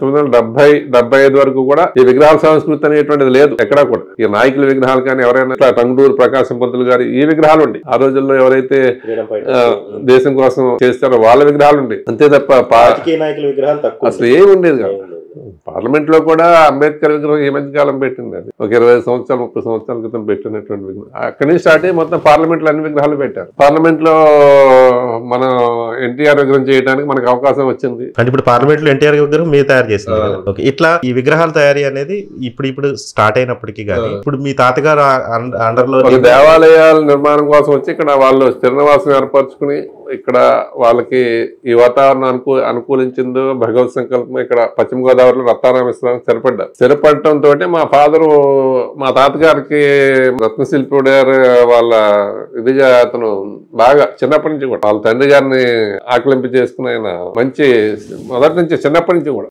1970-75 వరకు కూడా ఈ విగ్రహాల సంస్కృతి అనేటువంటిది లేదు ఎక్కడా కూడా. ఈ నాయకుల విగ్రహాలు కానీ ఎవరైనా టంగుటూరు ప్రకాశం పంతులు గారి ఈ విగ్రహాలు ఉండి ఆ రోజుల్లో ఎవరైతే దేశం కోసం చేస్తారో వాళ్ళ విగ్రహాలు ఉండి, అంతే తప్ప అసలు ఏమి ఉండేది కాదు. పార్లమెంట్ లో కూడా అంబేద్కర్ విగ్రహం ఈ మధ్య కాలం పెట్టింది, అది ఒక 20 సంవత్సరాలు 30 సంవత్సరాల క్రితం పెట్టినటువంటి విగ్రహం. అక్కడి నుంచి స్టార్ట్ అయ్యి మొత్తం పార్లమెంట్ లో అన్ని విగ్రహాలు పెట్టారు. పార్లమెంట్ లో మనం ఎన్టీఆర్ విగ్రహం చేయడానికి మనకు అవకాశం వచ్చింది. అంటే ఇప్పుడు పార్లమెంట్ లో ఎన్టీఆర్ విగ్రహం మీరు తయారు చేస్తారు. ఇట్లా ఈ విగ్రహాల తయారీ అనేది ఇప్పుడు స్టార్ట్ అయినప్పటికీ కానీ ఇప్పుడు మీ తాతగారు అండర్ లో దేవాలయాల నిర్మాణం కోసం వచ్చి ఇక్కడ వాళ్ళు స్థిర నివాసం ఏర్పరచుకుని ఇక్కడ వాళ్ళకి ఈ వాతావరణం అనుకూలించిందో భగవత్ సంకల్పం ఇక్కడ పశ్చిమ గోదావరిలో రత్నారామేశ్వరం స్థిరపడటంతో మా తాతగారికి రత్నశిల్పుడు గారు వాళ్ళ ఇదిగా అతను బాగా చిన్నప్పటి నుంచి కూడా వాళ్ళ తండ్రి గారిని ఆకలింపు చేసుకుని ఆయన మంచి మొదటి నుంచి చిన్నప్పటి నుంచి కూడా